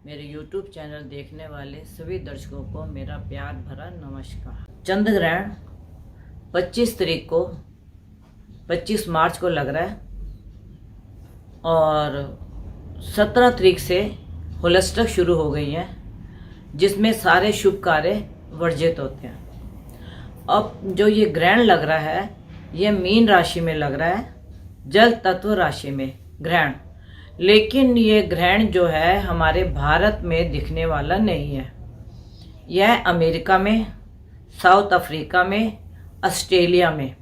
मेरे YouTube channel देखने वाले सभी दर्शकों को मेरा प्यार भरा नमस्कार। चंद्र ग्रहण 25 तारीख को 25 मार्च को लग रहा है और 17 तारीख से होलिस्टक शुरू हो गई है, जिसमें सारे शुभ कार्य वर्जित होते हैं। अब जो ये ग्रहण लग रहा है, ये मीन राशि में लग रहा है, जल तत्व राशि में ग्रहण। लेकिन ये ग्रहण जो है हमारे भारत में दिखने वाला नहीं है। यह अमेरिका में, साउथ अफ्रीका में, ऑस्ट्रेलिया में,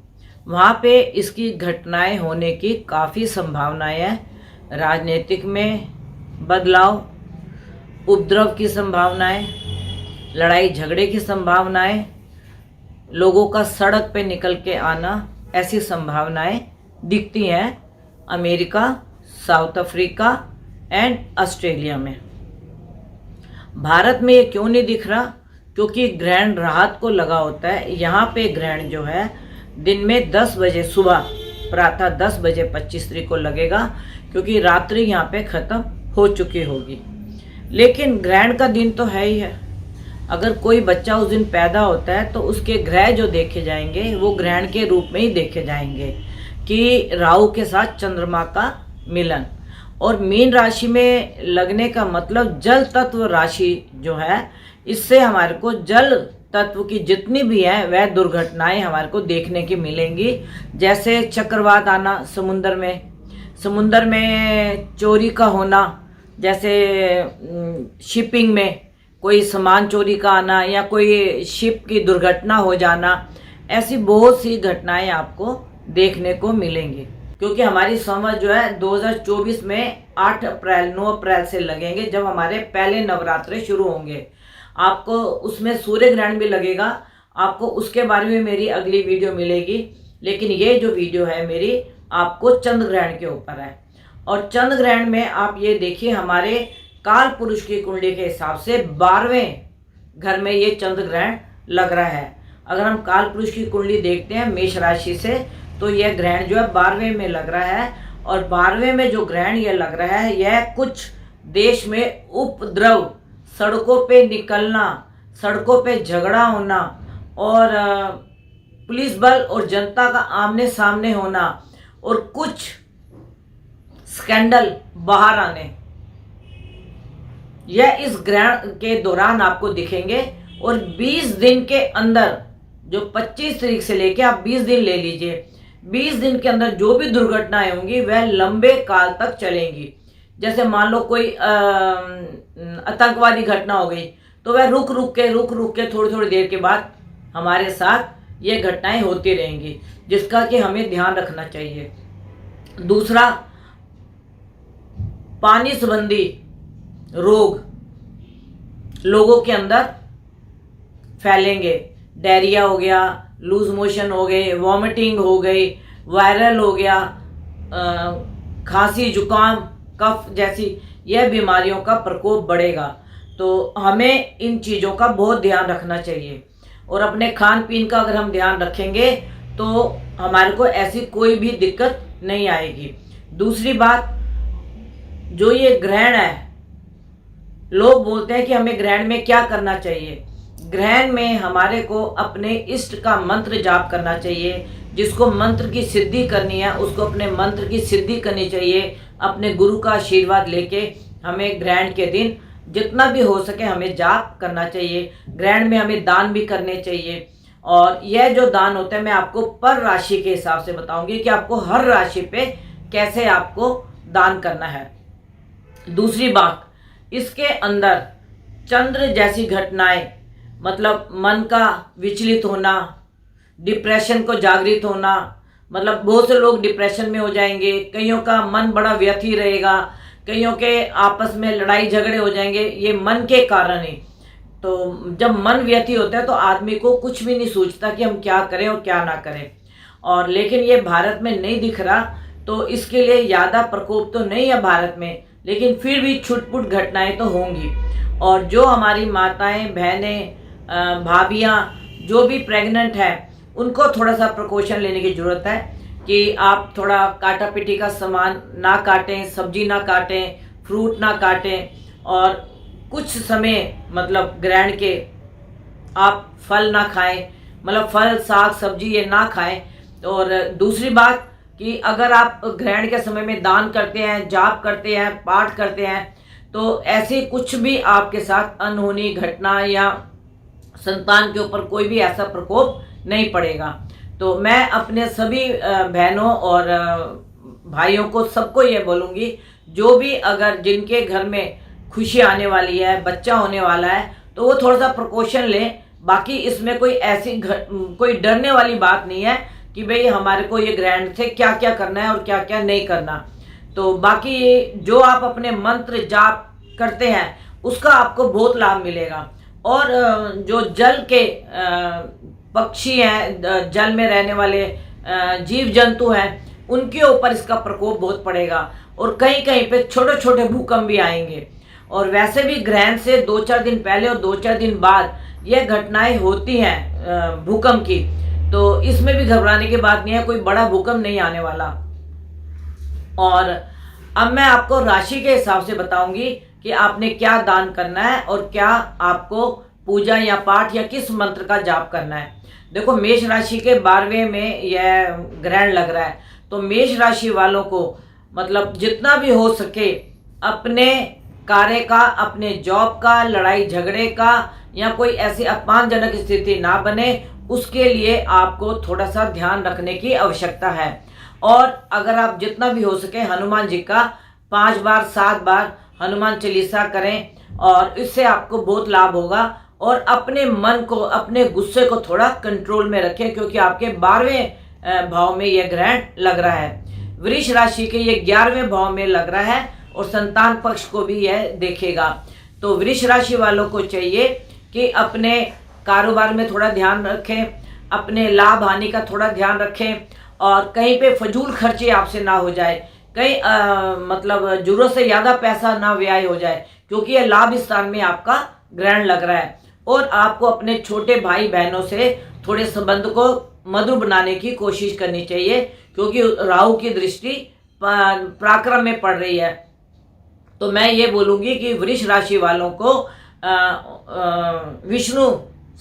वहाँ पे इसकी घटनाएं होने की काफ़ी संभावनाएं हैं। राजनीतिक में बदलाव, उपद्रव की संभावनाएं, लड़ाई झगड़े की संभावनाएं, लोगों का सड़क पे निकल के आना, ऐसी संभावनाएं दिखती हैं America, south Africa and Australia में। भारत में ये क्यों नहीं दिख रहा? क्योंकि ग्रहण रात को लगा होता है। यहाँ पे ग्रहण जो है दिन में 10 बजे सुबह प्रातः 10 बजे 25 तारीख को लगेगा, क्योंकि रात्रि यहाँ पे ख़त्म हो चुकी होगी। लेकिन ग्रहण का दिन तो है ही है। अगर कोई बच्चा उस दिन पैदा होता है तो उसके ग्रह जो देखे जाएंगे वो ग्रहण के रूप में ही देखे जाएंगे कि राहु के साथ चंद्रमा का मिलन। और मीन राशि में लगने का मतलब जल तत्व राशि जो है, इससे हमारे को जल तत्व की जितनी भी है वह दुर्घटनाएं हमारे को देखने की मिलेंगी। जैसे चक्रवात आना समुंदर में चोरी का होना, जैसे शिपिंग में कोई सामान चोरी का आना या कोई शिप की दुर्घटना हो जाना, ऐसी बहुत सी घटनाएं आपको देखने को मिलेंगी। क्योंकि हमारी संवत जो है 2024 में 9 अप्रैल से लगेंगे, जब हमारे पहले नवरात्रे शुरू होंगे। आपको उसमें सूर्य ग्रहण भी लगेगा, आपको उसके बारे में मेरी अगली वीडियो मिलेगी। लेकिन ये जो वीडियो है मेरी आपको चंद्र ग्रहण के ऊपर है। और चंद्र ग्रहण में आप ये देखिए, हमारे काल पुरुष की कुंडली के हिसाब से 12वें घर में ये चंद्र ग्रहण लग रहा है। अगर हम काल पुरुष की कुंडली देखते हैं मेष राशि से, तो यह ग्रहण जो है 12वें में लग रहा है। और 12वें में जो ग्रहण यह लग रहा है, यह कुछ देश में उपद्रव, सड़कों पे निकलना, सड़कों पे झगड़ा होना और पुलिस बल और जनता का आमने सामने होना और कुछ स्कैंडल बाहर आने, यह इस ग्रहण के दौरान आपको दिखेंगे। और 20 दिन के अंदर, जो 25 तारीख से लेके आप 20 दिन ले लीजिए, 20 दिन के अंदर जो भी दुर्घटनाएं होंगी वह लंबे काल तक चलेंगी। जैसे मान लो कोई आतंकवादी घटना हो गई, तो वह रुक रुक के थोड़ी देर के बाद हमारे साथ ये घटनाएं होती रहेंगी, जिसका कि हमें ध्यान रखना चाहिए। दूसरा, पानी संबंधी रोग लोगों के अंदर फैलेंगे। डायरिया हो गया, लूज मोशन हो गए, वॉमिटिंग हो गई, वायरल हो गया, खांसी, जुकाम, कफ जैसी यह बीमारियों का प्रकोप बढ़ेगा। तो हमें इन चीज़ों का बहुत ध्यान रखना चाहिए। और अपने खान पीन का अगर हम ध्यान रखेंगे तो हमारे को ऐसी कोई भी दिक्कत नहीं आएगी। दूसरी बात, जो ये ग्रहण है, लोग बोलते हैं कि हमें ग्रहण में क्या करना चाहिए। ग्रहण में हमारे को अपने इष्ट का मंत्र जाप करना चाहिए। जिसको मंत्र की सिद्धि करनी है उसको अपने मंत्र की सिद्धि करनी चाहिए। अपने गुरु का आशीर्वाद लेके हमें ग्रहण के दिन जितना भी हो सके हमें जाप करना चाहिए। ग्रहण में हमें दान भी करने चाहिए। और यह जो दान होता है मैं आपको पर राशि के हिसाब से बताऊंगी कि आपको हर राशि पे कैसे आपको दान करना है। दूसरी बात, इसके अंदर चंद्र जैसी घटनाएं, मतलब मन का विचलित होना, डिप्रेशन को जागृत होना, मतलब बहुत से लोग डिप्रेशन में हो जाएंगे, कईयों का मन बड़ा व्यथी रहेगा, कईयों के आपस में लड़ाई झगड़े हो जाएंगे, ये मन के कारण ही। तो जब मन व्यथी होता है तो आदमी को कुछ भी नहीं सूझता कि हम क्या करें और क्या ना करें। और लेकिन ये भारत में नहीं दिख रहा, तो इसके लिए ज़्यादा प्रकोप तो नहीं है भारत में, लेकिन फिर भी छुटपुट घटनाएं तो होंगी। और जो हमारी माताएं, बहनें, भाभियाँ जो भी प्रेग्नेंट हैं, उनको थोड़ा सा प्रिकॉशन लेने की ज़रूरत है कि आप थोड़ा काटा पीटी का सामान ना काटें, सब्जी ना काटें, फ्रूट ना काटें। और कुछ समय मतलब ग्रहण के आप फल ना खाएं, मतलब फल साग सब्जी ये ना खाएं। और दूसरी बात कि अगर आप ग्रहण के समय में दान करते हैं, जाप करते हैं, पाठ करते हैं, तो ऐसी कुछ भी आपके साथ अनहोनी घटना या संतान के ऊपर कोई भी ऐसा प्रकोप नहीं पड़ेगा। तो मैं अपने सभी बहनों और भाइयों को सबको ये बोलूँगी, जो भी अगर जिनके घर में खुशी आने वाली है, बच्चा होने वाला है, तो वो थोड़ा सा प्रिकॉशन लें। बाकी इसमें कोई ऐसी कोई डरने वाली बात नहीं है कि भाई हमारे को ये ग्रहण से क्या क्या करना है और क्या क्या नहीं करना। तो बाकी जो आप अपने मंत्र जाप करते हैं उसका आपको बहुत लाभ मिलेगा। और जो जल के पक्षी हैं, जल में रहने वाले जीव जंतु हैं, उनके ऊपर इसका प्रकोप बहुत पड़ेगा और कहीं कहीं पे छोटे छोटे भूकंप भी आएंगे। और वैसे भी ग्रहण से 2-4 दिन पहले और 2-4 दिन बाद यह घटनाएं होती हैं भूकंप की, तो इसमें भी घबराने की बात नहीं है, कोई बड़ा भूकंप नहीं आने वाला। और अब मैं आपको राशि के हिसाब से बताऊंगी कि आपने क्या दान करना है और क्या आपको पूजा या पाठ या किस मंत्र का जाप करना है। देखो, मेष राशि के 12वें में यह ग्रहण लग रहा है, तो मेष राशि वालों को मतलब जितना भी हो सके अपने कार्य का, अपने जॉब का, लड़ाई झगड़े का या कोई ऐसी अपमानजनक स्थिति ना बने, उसके लिए आपको थोड़ा सा ध्यान रखने की आवश्यकता है। और अगर आप जितना भी हो सके हनुमान जी का 5 बार 7 बार हनुमान चालीसा करें और इससे आपको बहुत लाभ होगा। और अपने मन को, अपने गुस्से को थोड़ा कंट्रोल में रखें, क्योंकि आपके 12वें भाव में यह ग्रहण लग रहा है। वृष राशि के ये 11वें भाव में लग रहा है और संतान पक्ष को भी यह देखेगा। तो वृष राशि वालों को चाहिए कि अपने कारोबार में थोड़ा ध्यान रखें, अपने लाभ हानि का थोड़ा ध्यान रखें और कहीं पे फजूल खर्चे आपसे ना हो जाए, कहीं मतलब जरूरत से ज़्यादा पैसा ना व्यय हो जाए, क्योंकि यह लाभ स्थान में आपका ग्रहण लग रहा है। और आपको अपने छोटे भाई बहनों से थोड़े संबंध को मधुर बनाने की कोशिश करनी चाहिए, क्योंकि राहु की दृष्टि पराक्रम में पड़ रही है। तो मैं ये बोलूँगी कि वृष राशि वालों को विष्णु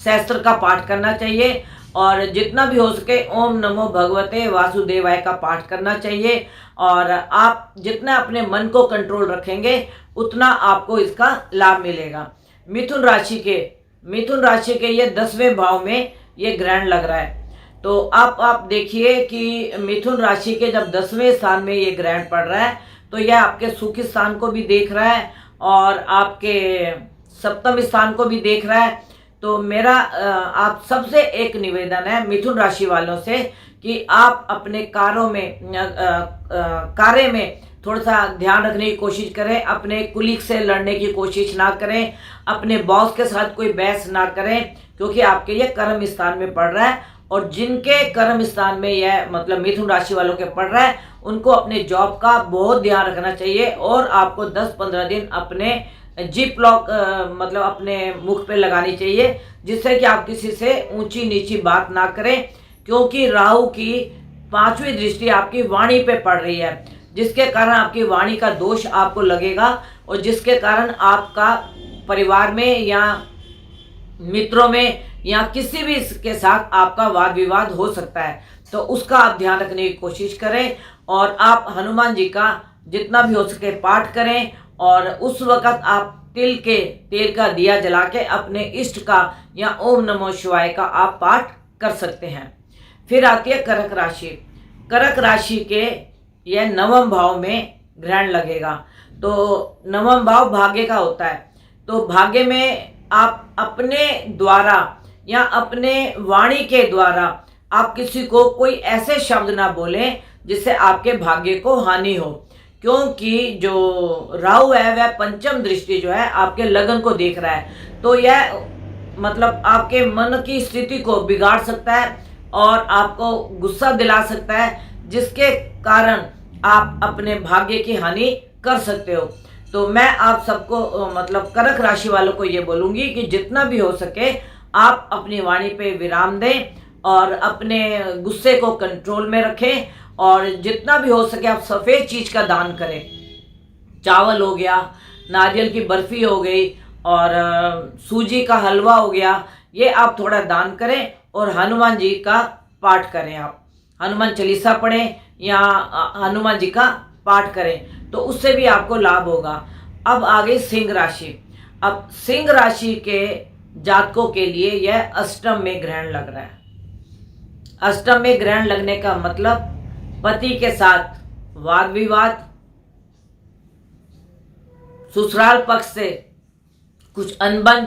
सहस्त्र का पाठ करना चाहिए और जितना भी हो सके ओम नमो भगवते वासुदेवाय का पाठ करना चाहिए। और आप जितना अपने मन को कंट्रोल रखेंगे उतना आपको इसका लाभ मिलेगा। मिथुन राशि के ये 10वें भाव में ये ग्रहण लग रहा है। तो आप देखिए कि मिथुन राशि के जब 10वें स्थान में ये ग्रहण पड़ रहा है, तो यह आपके सुखी स्थान को भी देख रहा है और आपके सप्तम स्थान को भी देख रहा है। तो मेरा आप सबसे एक निवेदन है मिथुन राशि वालों से कि आप अपने कार्य में थोड़ा सा ध्यान रखने की कोशिश करें, अपने कुलीग से लड़ने की कोशिश ना करें, अपने बॉस के साथ कोई बहस ना करें, क्योंकि आपके ये कर्म स्थान में पड़ रहा है। और जिनके कर्म स्थान में यह मतलब मिथुन राशि वालों के पड़ रहा है, उनको अपने जॉब का बहुत ध्यान रखना चाहिए और आपको 10-15 दिन अपने जिप लॉक मतलब अपने मुख पे लगानी चाहिए, जिससे कि आप किसी से ऊंची नीची बात ना करें, क्योंकि राहु की 5वीं दृष्टि आपकी वाणी पे पड़ रही है, जिसके कारण आपकी वाणी का दोष आपको लगेगा और जिसके कारण आपका परिवार में या मित्रों में या किसी भी के साथ आपका वाद विवाद हो सकता है। तो उसका आप ध्यान रखने की कोशिश करें और आप हनुमान जी का जितना भी हो सके पाठ करें और उस वक्त आप तेल का दिया जला के अपने इष्ट का या ओम नमो शिवाय का आप पाठ कर सकते हैं। फिर आती है कर्क राशि के यह 9वें भाव में ग्रहण लगेगा। तो 9वां भाव भाग्य का होता है। तो भाग्य में आप अपने द्वारा या अपने वाणी के द्वारा आप किसी को कोई ऐसे शब्द ना बोलें जिससे आपके भाग्य को हानि हो, क्योंकि जो राहु है वह पंचम दृष्टि जो है आपके लगन को देख रहा है। तो यह मतलब आपके मन की स्थिति को बिगाड़ सकता है और आपको गुस्सा दिला सकता है, जिसके कारण आप अपने भाग्य की हानि कर सकते हो। तो मैं आप सबको मतलब कर्क राशि वालों को ये बोलूँगी कि जितना भी हो सके आप अपनी वाणी पे विराम दें और अपने गुस्से को कंट्रोल में रखें और जितना भी हो सके आप सफ़ेद चीज़ का दान करें। चावल हो गया, नारियल की बर्फ़ी हो गई और सूजी का हलवा हो गया, ये आप थोड़ा दान करें और हनुमान जी का पाठ करें। आप हनुमान चालीसा पढ़ें या हनुमान जी का पाठ करें तो उससे भी आपको लाभ होगा। अब आ गई सिंह राशि। अब सिंह राशि के जातकों के लिए यह अष्टम में ग्रहण लग रहा है। अष्टम में ग्रहण लगने का मतलब पति के साथ वाद विवाद, ससुराल पक्ष से कुछ अनबन,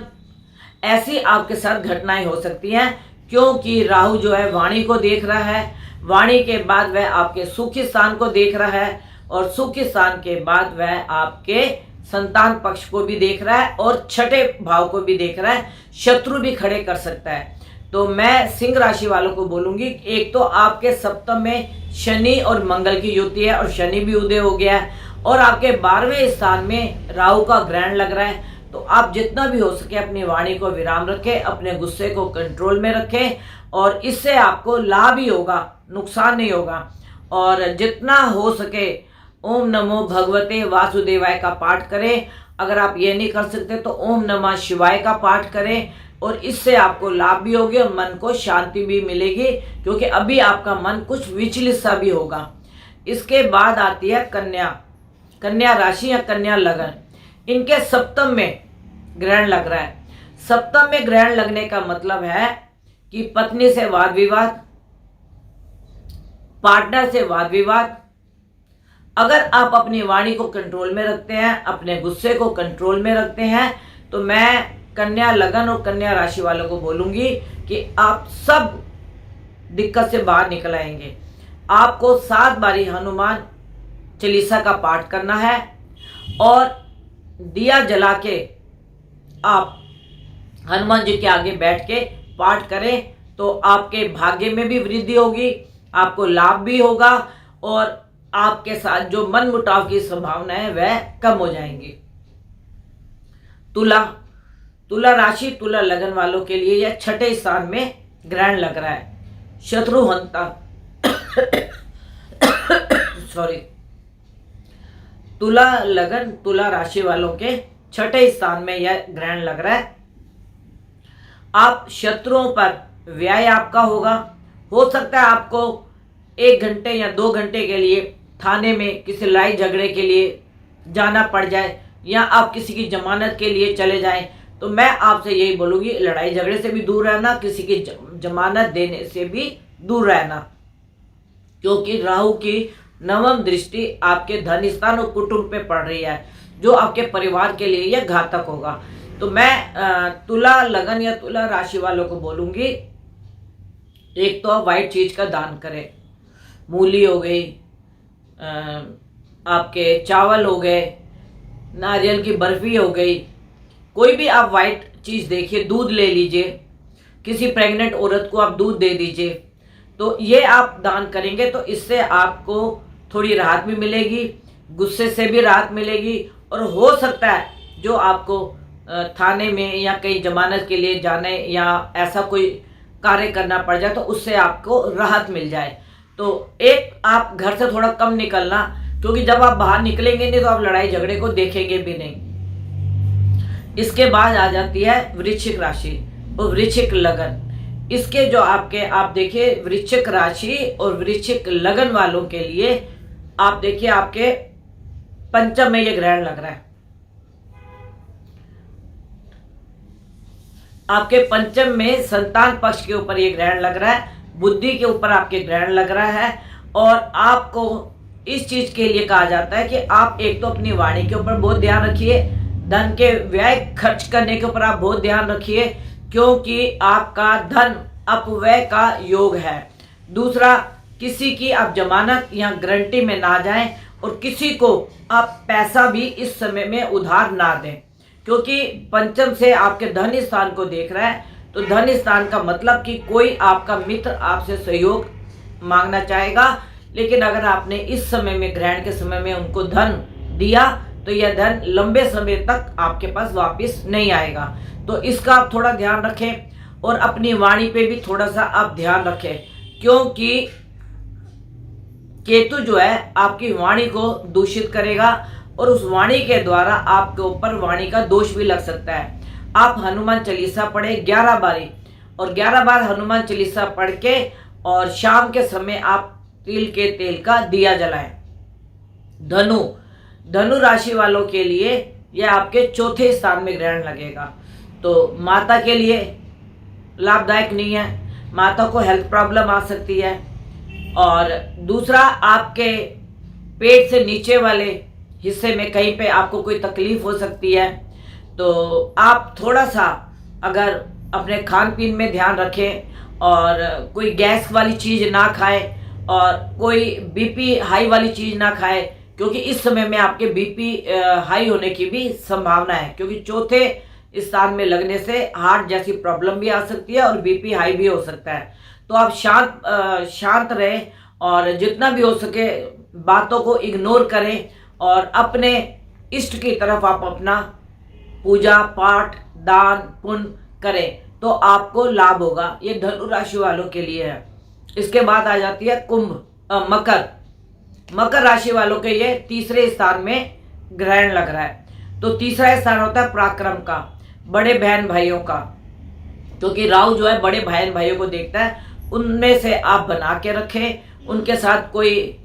ऐसी आपके साथ घटनाएं हो सकती हैं, क्योंकि राहु जो है वाणी को देख रहा है। वाणी के बाद वह आपके सुखी स्थान को देख रहा है और सुखी स्थान के बाद वह आपके संतान पक्ष को भी देख रहा है और छठे भाव को भी देख रहा है। शत्रु भी खड़े कर सकता है। तो मैं सिंह राशि वालों को बोलूंगी, एक तो आपके सप्तम में शनि और मंगल की युति है और शनि भी उदय हो गया है और आपके 12वें स्थान में राहु का ग्रहण लग रहा है। तो आप जितना भी हो सके अपनी वाणी को विराम रखें, अपने गुस्से को कंट्रोल में रखें और इससे आपको लाभ ही होगा, नुकसान नहीं होगा। और जितना हो सके ओम नमो भगवते वासुदेवाय का पाठ करें। अगर आप ये नहीं कर सकते तो ओम नमः शिवाय का पाठ करें और इससे आपको लाभ भी होगी और मन को शांति भी मिलेगी, क्योंकि अभी आपका मन कुछ विचलित सा भी होगा। इसके बाद आती है कन्या। कन्या राशि या कन्या लगन, इनके सप्तम में ग्रहण लग रहा है। सप्तम में ग्रहण लगने का मतलब है कि पत्नी से वाद विवाद, पार्टनर से वाद विवाद। अगर आप अपनी वाणी को कंट्रोल में रखते हैं, अपने गुस्से को कंट्रोल में रखते हैं, तो मैं कन्या लगन और कन्या राशि वालों को बोलूंगी कि आप सब दिक्कत से बाहर निकल आएंगे। आपको 7 बारी हनुमान चालीसा का पाठ करना है और दिया जला के आप हनुमान जी के आगे बैठ के पाठ करें तो आपके भाग्य में भी वृद्धि होगी, आपको लाभ भी होगा और आपके साथ जो मन मुटाव की संभावना है वह कम हो जाएंगी। तुला राशि तुला लगन वालों के लिए यह छठे स्थान में ग्रहण लग रहा है। शत्रुहंता सॉरी तुला लगन तुला राशि वालों के छठे स्थान में यह ग्रहण लग रहा है। आप शत्रुओं पर व्यय आपका होगा। हो सकता है आपको 1 घंटे या 2 घंटे के लिए थाने में किसी लड़ाई झगड़े के लिए जाना पड़ जाए या आप किसी की जमानत के लिए चले जाएं। तो मैं आपसे यही बोलूंगी, लड़ाई झगड़े से भी दूर रहना, किसी की जमानत देने से भी दूर रहना, क्योंकि राहु की 9वीं दृष्टि आपके धन स्थान और कुटुंब पे पड़ रही है, जो आपके परिवार के लिए यह घातक होगा। तो मैं तुला लगन या तुला राशि वालों को बोलूंगी, एक तो आप वाइट चीज का दान करें। मूली हो गई, आपके चावल हो गए, नारियल की बर्फी हो गई, कोई भी आप वाइट चीज देखिए। दूध ले लीजिए, किसी प्रेग्नेंट औरत को आप दूध दे दीजिए। तो ये आप दान करेंगे तो इससे आपको थोड़ी राहत भी मिलेगी, गुस्से से भी राहत मिलेगी और हो सकता है जो आपको थाने में या कहीं जमानत के लिए जाने या ऐसा कोई कार्य करना पड़ जाए तो उससे आपको राहत मिल जाए। तो एक आप घर से थोड़ा कम निकलना, क्योंकि जब आप बाहर निकलेंगे नहीं तो आप लड़ाई झगड़े को देखेंगे भी नहीं। इसके बाद आ जाती है वृश्चिक राशि और वृश्चिक लगन। इसके जो आपके आप देखिए वृश्चिक राशि और वृश्चिक लगन वालों के लिए आप देखिए आपके पंचम में ये ग्रहण लग रहा है। आपके पंचम में संतान पक्ष के ऊपर ये ग्रहण लग रहा है, बुद्धि के ऊपर आपके ग्रहण लग रहा है और आपको इस चीज के लिए कहा जाता है कि आप एक तो अपनी वाणी के ऊपर बहुत ध्यान रखिए, धन के व्यय खर्च करने के ऊपर आप बहुत ध्यान रखिए, क्योंकि आपका धन अपव्यय का योग है। दूसरा, किसी की आप जमानत या गारंटी में ना जाएं और किसी को आप पैसा भी इस समय में उधार ना दें, क्योंकि पंचम से आपके धन स्थान को देख रहा है। तो धन स्थान का मतलब कि कोई आपका मित्र आपसे सहयोग मांगना चाहेगा, लेकिन अगर आपने इस समय में ग्रहण के समय में उनको धन दिया तो यह धन लंबे समय तक आपके पास वापस नहीं आएगा। तो इसका आप थोड़ा ध्यान रखें और अपनी वाणी पे भी थोड़ा सा आप ध्यान रखें, क्योंकि केतु जो है आपकी वाणी को दूषित करेगा, और उस वाणी के द्वारा आपके ऊपर वाणी का दोष भी लग सकता है। आप हनुमान चालीसा पढ़े 11 बारी, और 11 बार हनुमान चालीसा पढ़ के और शाम के समय आप तिल के तेल का दिया जलाएं। धनु राशि वालों के लिए यह आपके चौथे स्थान में ग्रहण लगेगा, तो माता के लिए लाभदायक नहीं है, माता को हेल्थ प्रॉब्लम आ सकती है। और दूसरा, आपके पेट से नीचे वाले हिस्से में कहीं पे आपको कोई तकलीफ हो सकती है, तो आप थोड़ा सा अगर अपने खान पीन में ध्यान रखें और कोई गैस वाली चीज़ ना खाएं और कोई बीपी हाई वाली चीज़ ना खाएं, क्योंकि इस समय में आपके बीपी हाई होने की भी संभावना है, क्योंकि चौथे स्थान में लगने से हार्ट जैसी प्रॉब्लम भी आ सकती है और बीपी हाई भी हो सकता है। तो आप शांत रहें और जितना भी हो सके बातों को इग्नोर करें और अपने इष्ट की तरफ आप अपना पूजा पाठ दान पुण्य करें, तो आपको लाभ होगा। ये धनु राशि वालों के लिए है। इसके बाद आ जाती है मकर राशि वालों के ये तीसरे स्थान में ग्रहण लग रहा है। तो तीसरा स्थान होता है पराक्रम का, बड़े बहन भाइयों का, क्योंकि राहु जो है बड़े बहन भाइयों को देखता है। उनमें से आप बना के रखें, उनके साथ कोई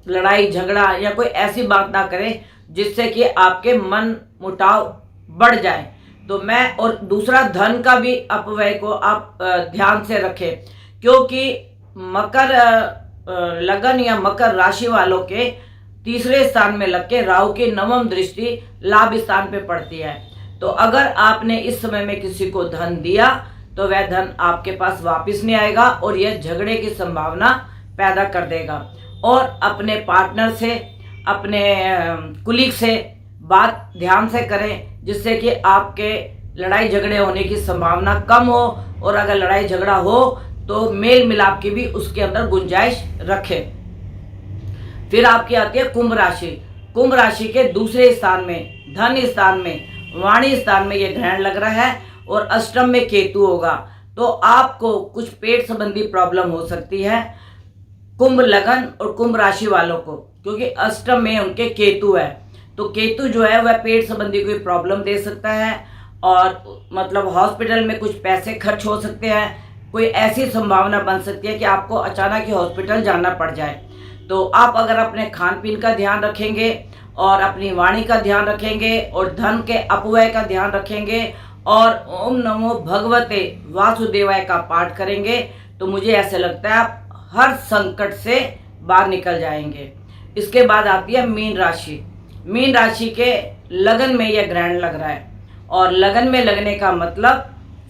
लड़ाई झगड़ा या कोई ऐसी बात ना करें जिससे कि आपके मन मुटाव बढ़ जाए। तो मैं और दूसरा, धन का भी अपव्यय को आप ध्यान से रखें, क्योंकि मकर लगन या मकर राशि वालों के तीसरे स्थान में लग के राहु की नवम दृष्टि लाभ स्थान पे पड़ती है। तो अगर आपने इस समय में किसी को धन दिया तो वह धन आपके पास वापस नहीं आएगा और यह झगड़े की संभावना पैदा कर देगा। और अपने पार्टनर से, अपने कुलीग से बात ध्यान से करें, जिससे कि आपके लड़ाई झगड़े होने की संभावना कम हो, और अगर लड़ाई झगड़ा हो तो मेल मिलाप की भी उसके अंदर गुंजाइश रखें। फिर आपकी आती है कुंभ राशि। कुंभ राशि के दूसरे स्थान में, धन स्थान में, वाणी स्थान में यह ग्रहण लग रहा है और अष्टम में केतु होगा। तो आपको कुछ पेट संबंधी प्रॉब्लम हो सकती है कुंभ लगन और कुंभ राशि वालों को, क्योंकि अष्टम में उनके केतु है। तो केतु जो है वह पेट संबंधी कोई प्रॉब्लम दे सकता है और मतलब हॉस्पिटल में कुछ पैसे खर्च हो सकते हैं। कोई ऐसी संभावना बन सकती है कि आपको अचानक ही हॉस्पिटल जाना पड़ जाए। तो आप अगर अपने खान पीन का ध्यान रखेंगे और अपनी वाणी का ध्यान रखेंगे और धन के अपव्यय का ध्यान रखेंगे और ओम नमो भगवते वासुदेवाय का पाठ करेंगे, तो मुझे ऐसे लगता है आप हर संकट से बाहर निकल जाएंगे। इसके बाद आती है मीन राशि। मीन राशि के लगन में यह ग्रहण लग रहा है, और लगन में लगने का मतलब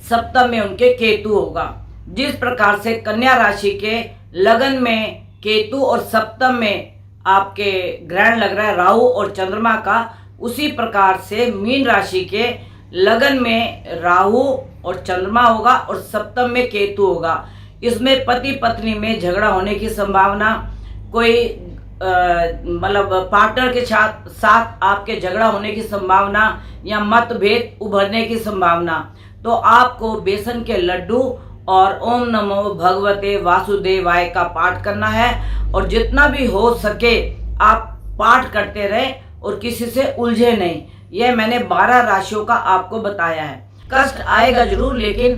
सप्तम में उनके केतु होगा। जिस प्रकार से कन्या राशि के लगन में केतु और सप्तम में आपके ग्रहण लग रहा है राहु और चंद्रमा का, उसी प्रकार से मीन राशि के लगन में राहु और चंद्रमा होगा और सप्तम में केतु होगा। इसमें पति पत्नी में झगड़ा होने की संभावना, कोई मतलब पार्टनर के साथ आपके झगड़ा होने की संभावना या मतभेद उभरने की संभावना। तो आपको बेसन के लड्डू और ओम नमो भगवते वासुदेवाय का पाठ करना है, और जितना भी हो सके आप पाठ करते रहें और किसी से उलझे नहीं। यह मैंने 12 राशियों का आपको बताया है। कष्ट आएगा जरूर, लेकिन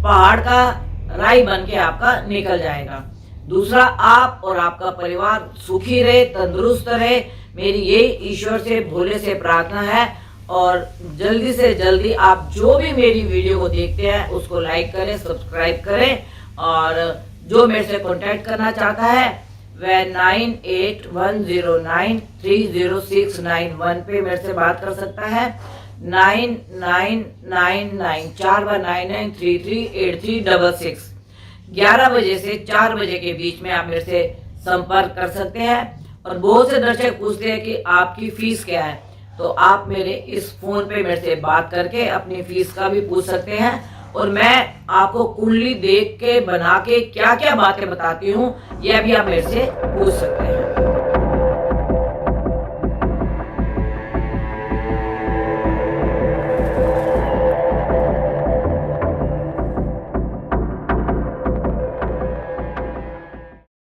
पहाड़ का राई बन के आपका निकल जाएगा। दूसरा, आप और आपका परिवार सुखी रहे, तंदुरुस्त रहे, मेरी ये ईश्वर से भोले से प्रार्थना है। और जल्दी से जल्दी आप जो भी मेरी वीडियो को देखते हैं उसको लाइक करें, सब्सक्राइब करें, और जो मेरे से कांटेक्ट करना चाहता है वह 9810930691 पे मेरे से बात कर सकता है। 9999 11 बजे से 4 बजे के बीच में आप मेरे से संपर्क कर सकते हैं। और बहुत से दर्शक पूछते हैं कि आपकी फीस क्या है, तो आप मेरे इस फोन पे मेरे से बात करके अपनी फीस का भी पूछ सकते हैं। और मैं आपको कुंडली देख के बना के क्या क्या बातें बताती हूँ यह भी आप मेरे से पूछ सकते हैं।